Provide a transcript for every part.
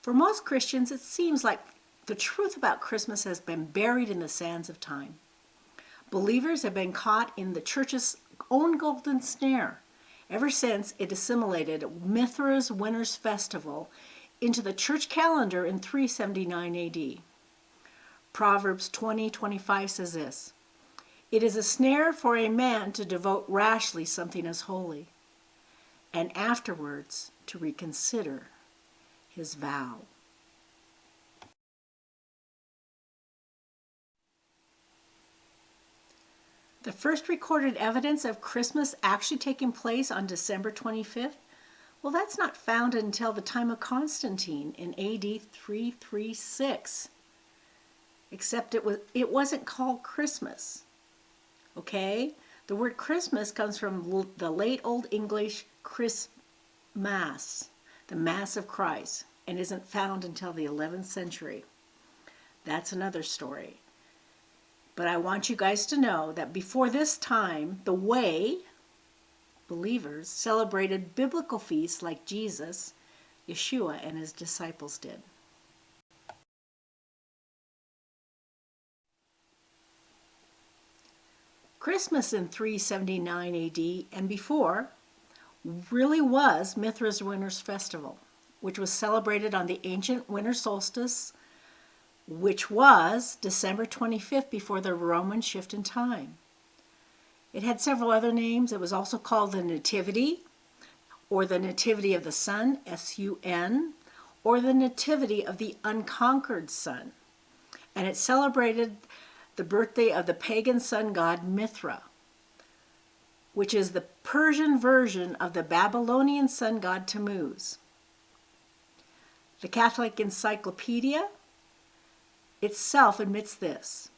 For most Christians, it seems like the truth about Christmas has been buried in the sands of time. Believers have been caught in the church's own golden snare ever since it assimilated Mithra's Winter's Festival into the church calendar in 379 AD. Proverbs 20:25 says this, "It is a snare for a man to devote rashly something as holy, and afterwards to reconsider his vow." The first recorded evidence of Christmas actually taking place on December 25th, well, that's not found until the time of Constantine in AD 336. Except it wasn't called Christmas. Okay? The word Christmas comes from the late Old English Christmas, the Mass of Christ, and isn't found until the 11th century. That's another story. But I want you guys to know that before this time, the way believers celebrated biblical feasts like Jesus, Yeshua, and his disciples did. Christmas in 379 AD and before really was Mithra's Winter's Festival, which was celebrated on the ancient winter solstice, which was December 25th before the Roman shift in time. It had several other names. It was also called the Nativity, or the Nativity of the Sun, S-U-N, or the Nativity of the Unconquered Sun. And it celebrated the birthday of the pagan sun god Mithra, which is the Persian version of the Babylonian sun god Tammuz. The Catholic Encyclopedia itself admits this.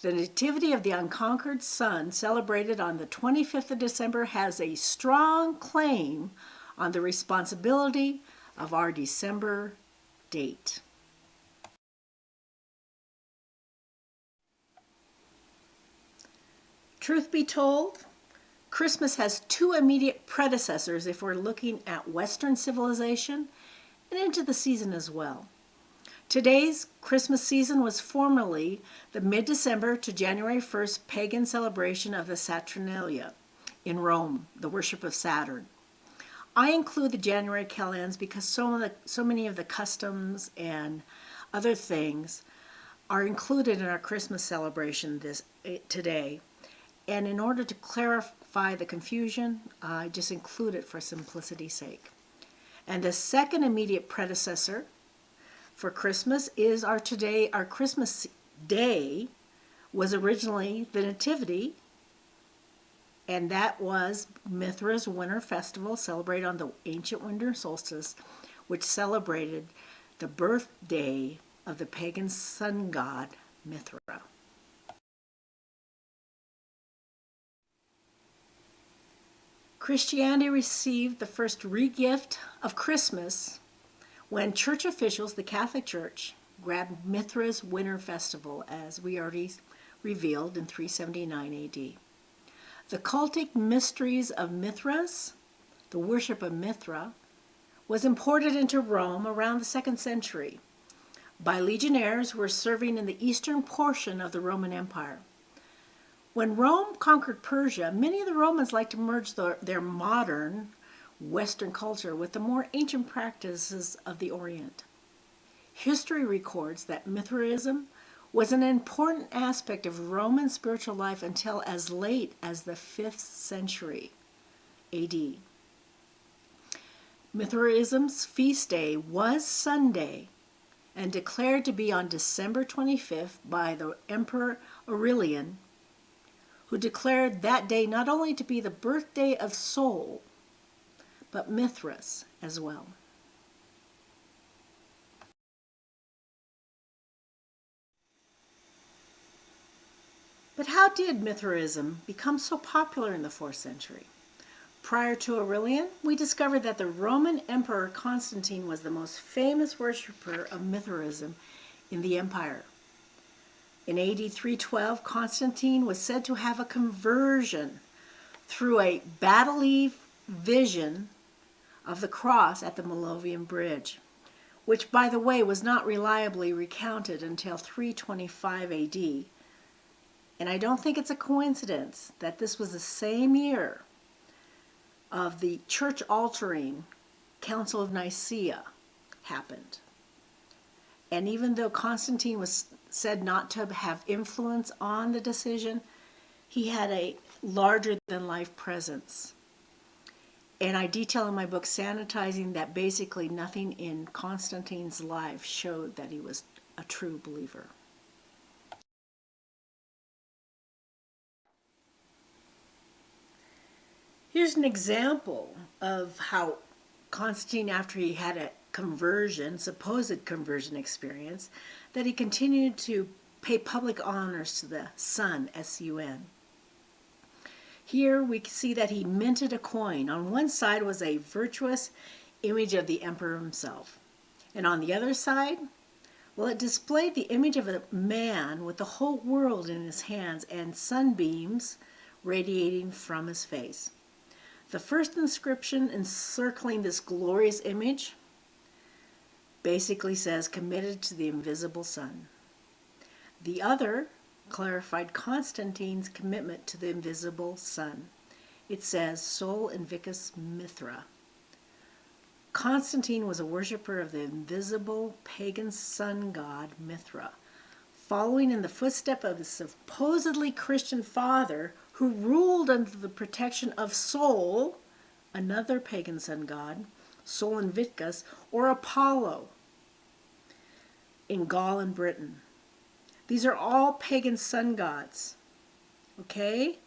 The Nativity of the Unconquered Sun, celebrated on the 25th of December, has a strong claim on the responsibility of our December date. Truth be told, Christmas has two immediate predecessors if we're looking at Western civilization and into the season as well. Today's Christmas season was formerly the mid-December to January 1st pagan celebration of the Saturnalia in Rome, the worship of Saturn. I include the January calends because so many of the customs and other things are included in our Christmas celebration today. And in order to clarify the confusion, I just include it for simplicity's sake. And the second immediate predecessor for Christmas is our Christmas day was originally the Nativity, and that was Mithra's Winter Festival, celebrated on the ancient winter solstice, which celebrated the birthday of the pagan sun god Mithra. Christianity received the first regift of Christmas when church officials, the Catholic Church, grabbed Mithra's Winter Festival, as we already revealed in 379 AD. The cultic mysteries of Mithras, the worship of Mithra, was imported into Rome around the 2nd century by legionnaires who were serving in the eastern portion of the Roman Empire. When Rome conquered Persia, many of the Romans liked to merge their modern Western culture with the more ancient practices of the Orient. History records that Mithraism was an important aspect of Roman spiritual life until as late as the 5th century AD. Mithraism's feast day was Sunday and declared to be on December 25th by the Emperor Aurelian, who declared that day not only to be the birthday of Sol, but Mithras as well. But how did Mithraism become so popular in the 4th century? Prior to Aurelian, we discovered that the Roman Emperor Constantine was the most famous worshiper of Mithraism in the empire. In AD 312, Constantine was said to have a conversion through a battle vision of the cross at the Milvian Bridge, which, by the way, was not reliably recounted until 325 AD. And I don't think it's a coincidence that this was the same year of the church-altering Council of Nicaea happened. And even though Constantine was said not to have influence on the decision, he had a larger-than-life presence. And I detail in my book, SANTA-TIZING, that basically nothing in Constantine's life showed that he was a true believer. Here's an example of how Constantine, after he had a conversion, supposed conversion experience, that he continued to pay public honors to the sun, S-U-N. Here we see that he minted a coin. On one side was a virtuous image of the emperor himself. And on the other side, well, it displayed the image of a man with the whole world in his hands and sunbeams radiating from his face. The first inscription encircling this glorious image basically says, committed to the invisible sun. The other clarified Constantine's commitment to the invisible sun. It says, Sol Invictus Mithra. Constantine was a worshiper of the invisible pagan sun god Mithra, following in the footsteps of his supposedly Christian father, who ruled under the protection of Sol, another pagan sun god, Sol Invictus, or Apollo, in Gaul and Britain. These are all pagan sun gods, okay?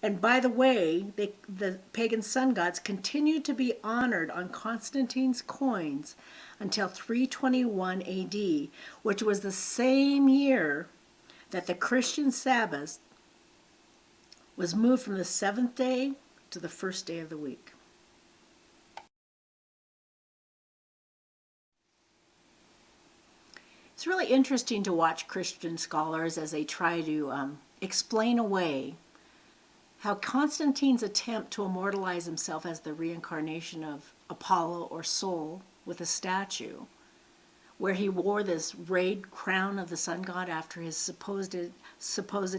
And by the way, the pagan sun gods continued to be honored on Constantine's coins until 321 AD, which was the same year that the Christian Sabbath was moved from the seventh day to the first day of the week. It's really interesting to watch Christian scholars as they try to explain away how Constantine's attempt to immortalize himself as the reincarnation of Apollo or Sol with a statue, where he wore this rayed crown of the sun god after his supposed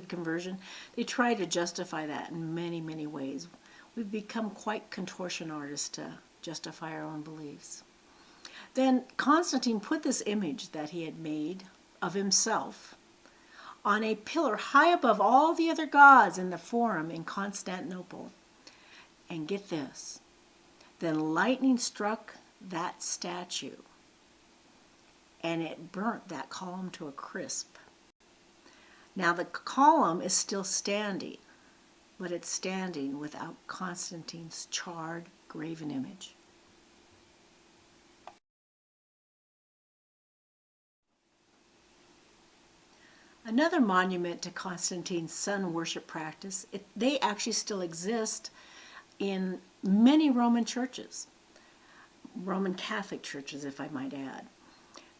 conversion, they try to justify that in many, many ways. We've become quite contortion artists to justify our own beliefs. Then Constantine put this image that he had made of himself on a pillar high above all the other gods in the Forum in Constantinople. And get this, then lightning struck that statue and it burnt that column to a crisp. Now the column is still standing, but it's standing without Constantine's charred graven image. Another monument to Constantine's sun worship practice, they actually still exist in many Roman churches, Roman Catholic churches, if I might add,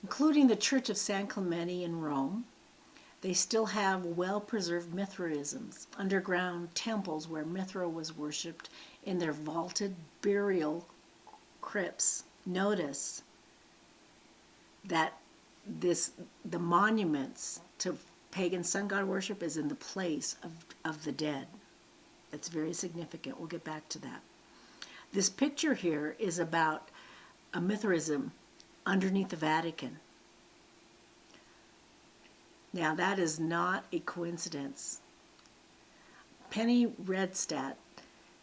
including the Church of San Clemente in Rome. They still have well-preserved Mithraeums, underground temples where Mithra was worshipped in their vaulted burial crypts. Notice that the monuments to pagan sun god worship is in the place of the dead. That's very significant. We'll get back to that. This picture here is about a Mithraeum underneath the Vatican. Now that is not a coincidence. Penny Redstadt,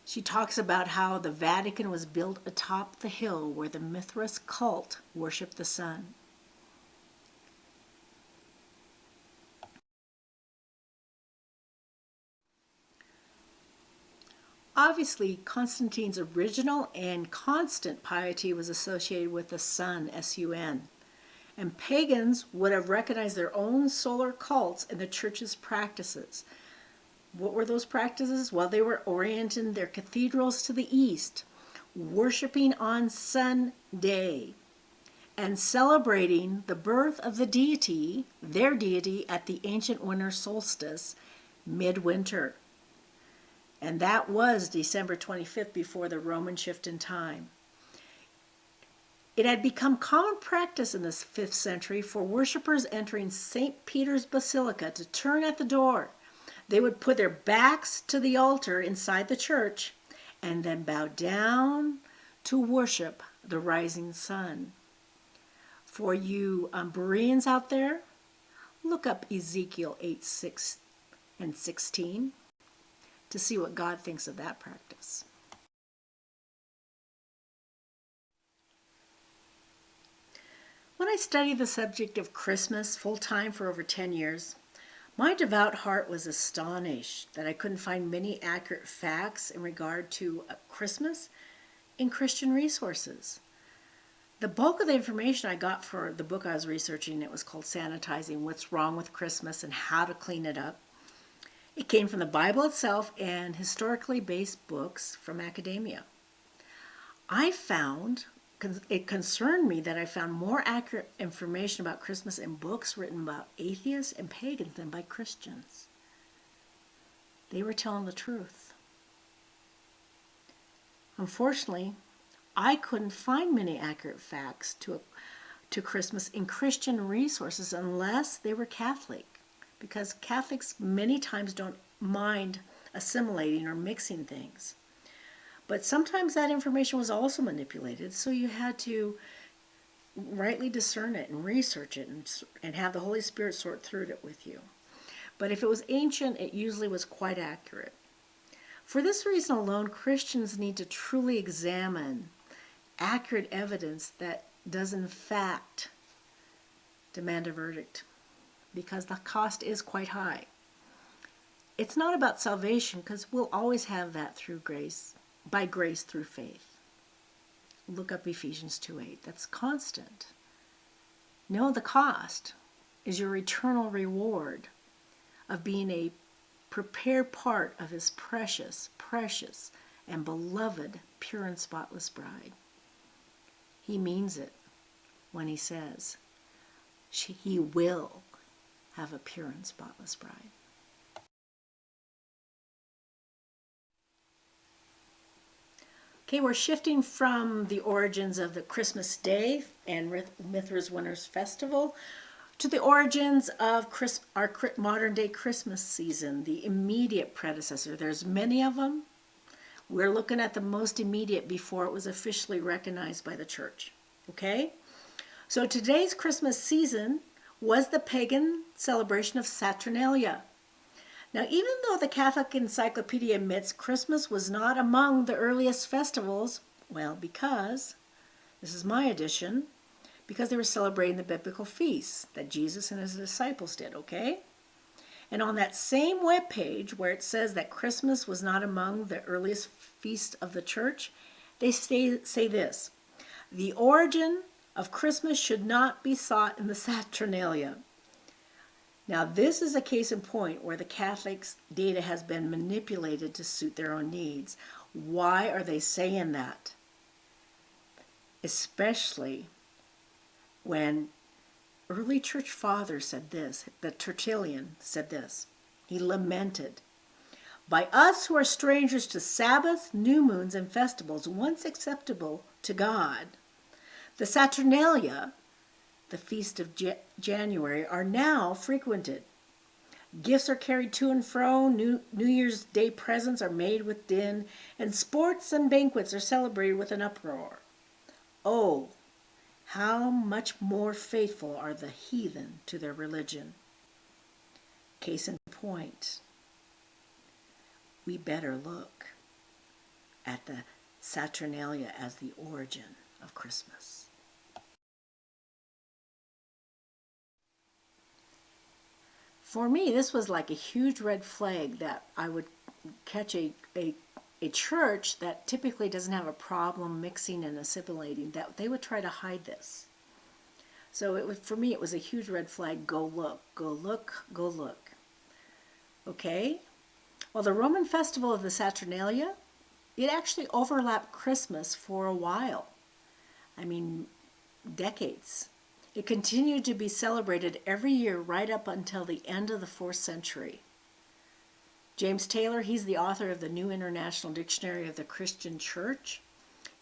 she talks about how the Vatican was built atop the hill where the Mithras cult worshipped the sun. Obviously, Constantine's original and constant piety was associated with the sun, S-U-N. And pagans would have recognized their own solar cults in the church's practices. What were those practices? Well, they were orienting their cathedrals to the east, worshiping on Sunday, and celebrating the birth of the deity, their deity, at the ancient winter solstice, midwinter. And that was December 25th, before the Roman shift in time. It had become common practice in the 5th century for worshippers entering St. Peter's Basilica to turn at the door. They would put their backs to the altar inside the church and then bow down to worship the rising sun. For you Bereans out there, look up Ezekiel 8:6 and 16 to see what God thinks of that practice. When I studied the subject of Christmas full-time for over 10 years, my devout heart was astonished that I couldn't find many accurate facts in regard to Christmas in Christian resources. The bulk of the information I got for the book I was researching, it was called SANTA-TIZING, What's Wrong with Christmas and How to Clean It Up. It came from the Bible itself and historically based books from academia. It concerned me that I found more accurate information about Christmas in books written about atheists and pagans than by Christians. They were telling the truth. Unfortunately, I couldn't find many accurate facts to Christmas in Christian resources unless they were Catholic, because Catholics many times don't mind assimilating or mixing things. But sometimes that information was also manipulated, so you had to rightly discern it and research it and have the Holy Spirit sort through it with you. But if it was ancient, it usually was quite accurate. For this reason alone, Christians need to truly examine accurate evidence that does in fact demand a verdict, because the cost is quite high. It's not about salvation, because we'll always have that through grace, by grace through faith. Look up Ephesians 2:8. That's constant. No, the cost is your eternal reward of being a prepared part of his precious, precious, and beloved, pure and spotless bride. He means it when he says he will have a pure and spotless bride. Okay, we're shifting from the origins of the Christmas Day and Mithra's Winter's Festival to the origins of our modern day Christmas season, the immediate predecessor. There's many of them. We're looking at the most immediate before it was officially recognized by the church. Okay? So today's Christmas season was the pagan celebration of Saturnalia. Now, even though the Catholic Encyclopedia admits Christmas was not among the earliest festivals, well, because, this is my addition, because they were celebrating the biblical feasts that Jesus and his disciples did, okay? And on that same webpage where it says that Christmas was not among the earliest feasts of the church, they say this: the origin of Christmas should not be sought in the Saturnalia. Now, this is a case in point where the Catholics' data has been manipulated to suit their own needs. Why are they saying that? Especially when early church fathers said this. The Tertullian said this. He lamented, "By us who are strangers to Sabbaths, new moons, and festivals once acceptable to God, the Saturnalia, the feast of January, are now frequented. Gifts are carried to and fro, New Year's Day presents are made with din, and sports and banquets are celebrated with an uproar. Oh, how much more faithful are the heathen to their religion." Case in point, we better look at the Saturnalia as the origin of Christmas. For me, this was like a huge red flag that I would catch a church that typically doesn't have a problem mixing and assimilating, that they would try to hide this. So for me, it was a huge red flag. Go look, go look, go look. Okay? Well, the Roman festival of the Saturnalia, it actually overlapped Christmas for a while. I mean, decades. It continued to be celebrated every year right up until the end of the 4th century. James Taylor, he's the author of the New International Dictionary of the Christian Church.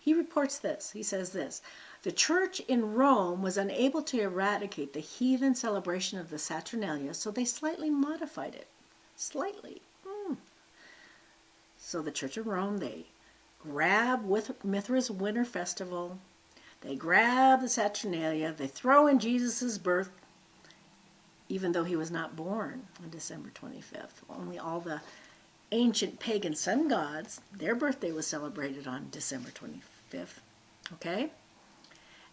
He reports this. He says this: the church in Rome was unable to eradicate the heathen celebration of the Saturnalia, so they slightly modified it. Slightly. So the church of Rome, they grab with Mithra's winter festival, they grab the Saturnalia, they throw in Jesus' birth, even though he was not born on December 25th. Only all the ancient pagan sun gods, their birthday was celebrated on December 25th. Okay?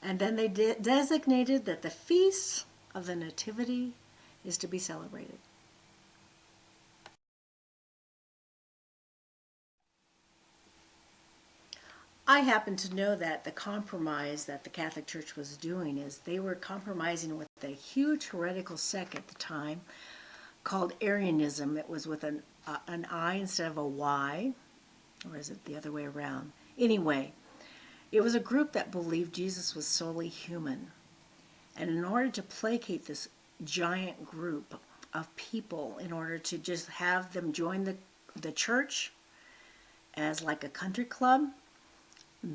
And then they designated that the feast of the Nativity is to be celebrated. I happen to know that the compromise that the Catholic Church was doing is they were compromising with a huge heretical sect at the time called Arianism. It was with an I instead of a Y, or is it the other way around? Anyway, it was a group that believed Jesus was solely human. And in order to placate this giant group of people, in order to just have them join the church as like a country club,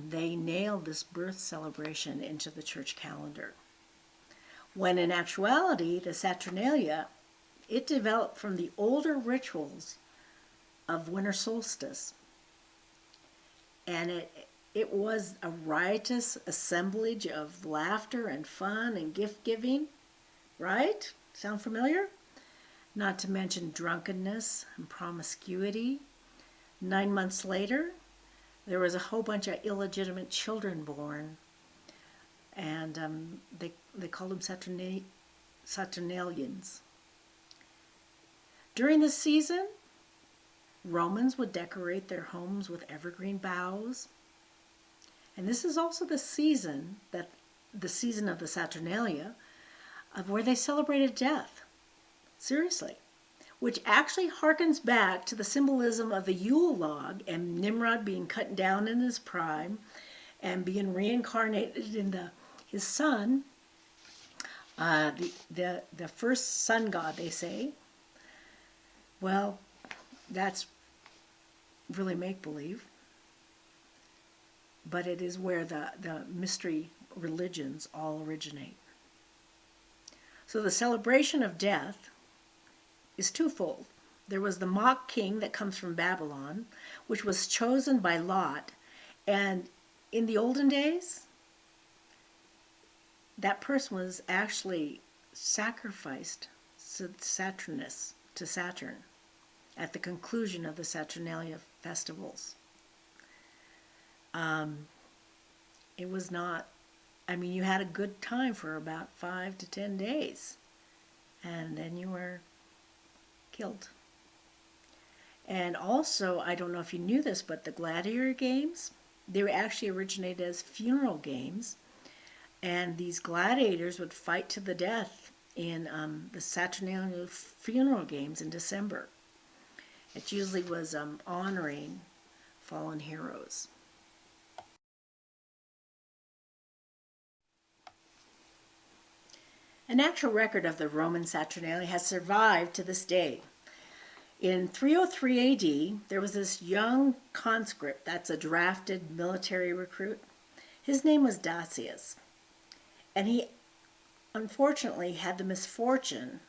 they nailed this birth celebration into the church calendar. When in actuality, the Saturnalia, it developed from the older rituals of winter solstice. And it was a riotous assemblage of laughter and fun and gift giving, right? Sound familiar? Not to mention drunkenness and promiscuity. 9 months later, there was a whole bunch of illegitimate children born, and they called them Saturnalians. During the season, Romans would decorate their homes with evergreen boughs. And this is also the season of the Saturnalia, of where they celebrated death. Seriously. Which actually harkens back to the symbolism of the Yule log and Nimrod being cut down in his prime and being reincarnated in his son, the first sun god, they say. Well, that's really make-believe, but it is where the mystery religions all originate. So the celebration of death is twofold. There was the mock king that comes from Babylon, which was chosen by lot, and in the olden days, that person was actually sacrificed to Saturn at the conclusion of the Saturnalia festivals. It was not, you had a good time for about 5 to 10 days, and then you were killed. And also, I don't know if you knew this, but the gladiator games, they were actually originated as funeral games, and these gladiators would fight to the death in the Saturnalia funeral games in December. It usually was honoring fallen heroes. An actual record of the Roman Saturnalia has survived to this day. In 303 AD, there was this young conscript, that's a drafted military recruit. His name was Dacius, and he unfortunately had the misfortune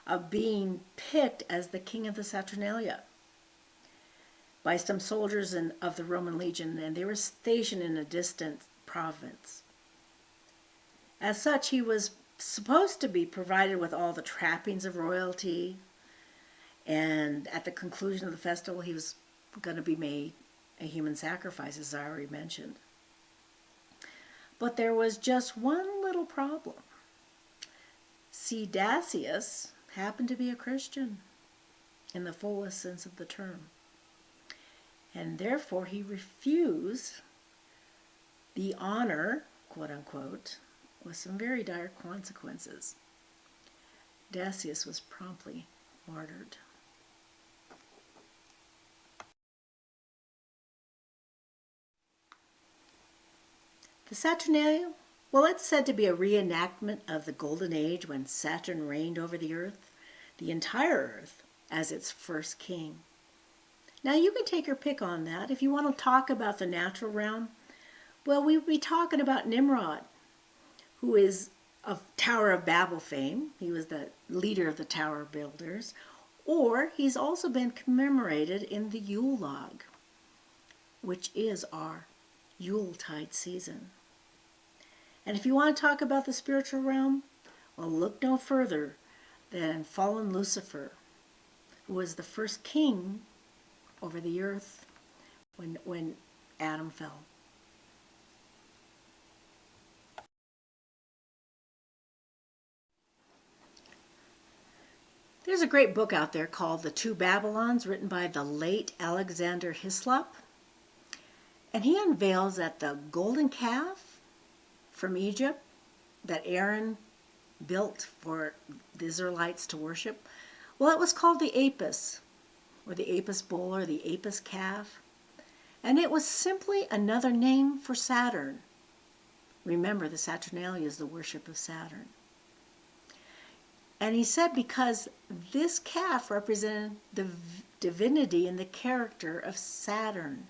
of being picked as the king of the Saturnalia by some soldiers of the Roman legion, and they were stationed in a distant province. As such, he was supposed to be provided with all the trappings of royalty, and at the conclusion of the festival, he was going to be made a human sacrifice, as I already mentioned. But there was just one little problem. See, Dacius happened to be a Christian in the fullest sense of the term, and therefore he refused the honor, quote unquote, with some very dire consequences. Dacius was promptly martyred. The Saturnalia, well, it's said to be a reenactment of the Golden Age when Saturn reigned over the earth, the entire earth, as its first king. Now, you can take your pick on that. If you want to talk about the natural realm, Well, we would be talking about Nimrod, who is of Tower of Babel fame. He was the leader of the tower builders. Or he's also been commemorated in the Yule log, which is our Yuletide season. And if you want to talk about the spiritual realm, well, look no further than fallen Lucifer, who was the first king over the earth when Adam fell. There's a great book out there called The Two Babylons, written by the late Alexander Hislop. And he unveils that the golden calf from Egypt that Aaron built for the Israelites to worship, well, it was called the Apis, or the Apis bull, or the Apis calf. And it was simply another name for Saturn. Remember, the Saturnalia is the worship of Saturn. And he said because this calf represented the divinity and the character of Saturn.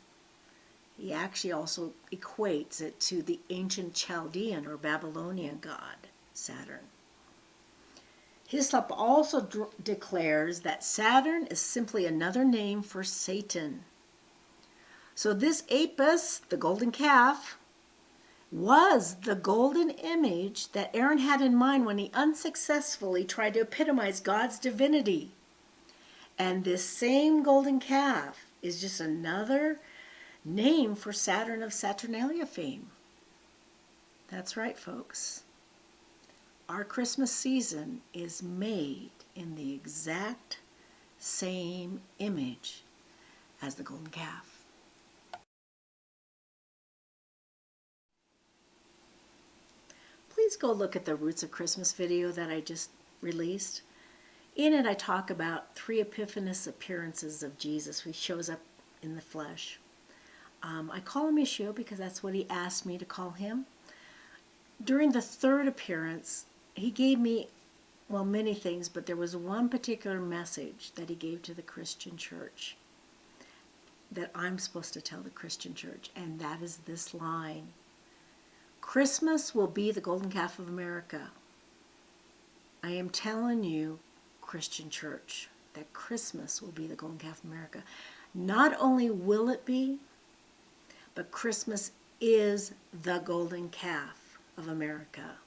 He actually also equates it to the ancient Chaldean or Babylonian god, Saturn. Hislop also declares that Saturn is simply another name for Satan. So this Apis, the golden calf, was the golden image that Aaron had in mind when he unsuccessfully tried to epitomize God's divinity. And this same golden calf is just another name for Saturn of Saturnalia fame. That's right, folks. Our Christmas season is made in the exact same image as the golden calf. Please go look at the Roots of Christmas video that I just released. In it, I talk about 3 epiphanous appearances of Jesus. He shows up in the flesh. I call him Yeshua because that's what he asked me to call him. During the 3rd appearance, he gave me, well, many things, but there was one particular message that he gave to the Christian church that I'm supposed to tell the Christian church, and that is this line: Christmas will be the golden calf of America. I am telling you, Christian church, that Christmas will be the golden calf of America. Not only will it be, but Christmas is the golden calf of America.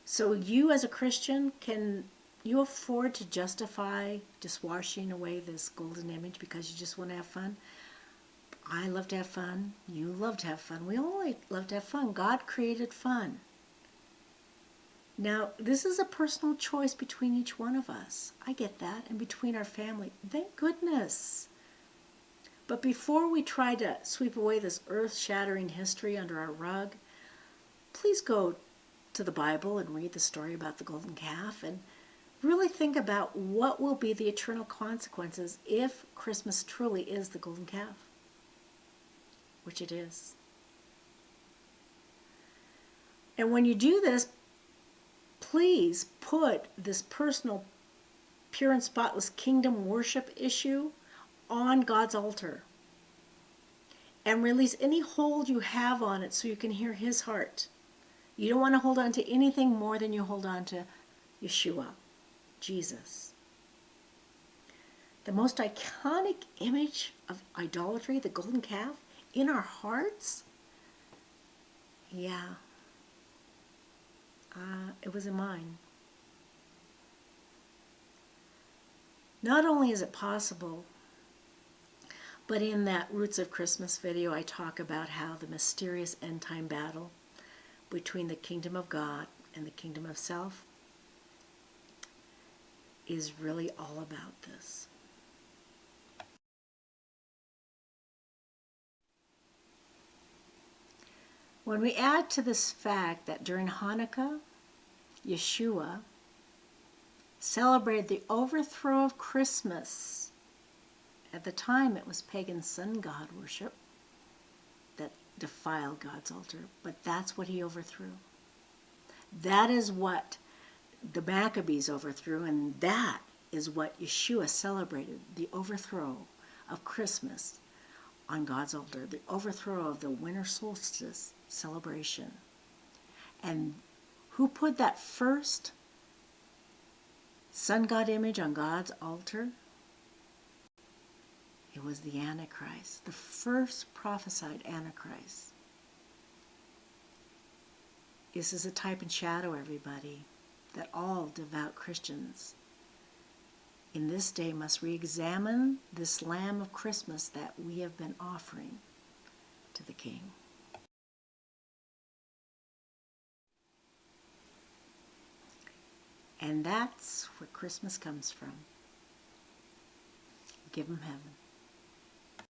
So you as a Christian, can you afford to justify just washing away this golden image because you just want to have fun? I love to have fun. You love to have fun. We all love to have fun. God created fun. Now, this is a personal choice between each one of us. I get that. And between our family. Thank goodness. But before we try to sweep away this earth-shattering history under our rug, please go to the Bible and read the story about the golden calf and really think about what will be the eternal consequences if Christmas truly is the golden calf, which it is. And when you do this, please put this personal, pure and spotless kingdom worship issue on God's altar and release any hold you have on it so you can hear his heart. You don't want to hold on to anything more than you hold on to Yeshua, Jesus. The most iconic image of idolatry, the golden calf, in our hearts? Yeah. It was in mine. Not only is it possible, but in that Roots of Christmas video, I talk about how the mysterious end-time battle between the kingdom of God and the kingdom of self is really all about this. When we add to this fact that during Hanukkah, Yeshua celebrated the overthrow of Christmas. At the time, it was pagan sun god worship that defiled God's altar, but that's what he overthrew. That is what the Maccabees overthrew, and that is what Yeshua celebrated, the overthrow of Christmas on God's altar, the overthrow of the winter solstice celebration. And who put that first sun god image on God's altar? It was the Antichrist, the first prophesied Antichrist. This is a type and shadow, everybody, that all devout Christians in this day must re-examine this Lamb of Christmas that we have been offering to the King. And that's where Christmas comes from. Give him heaven.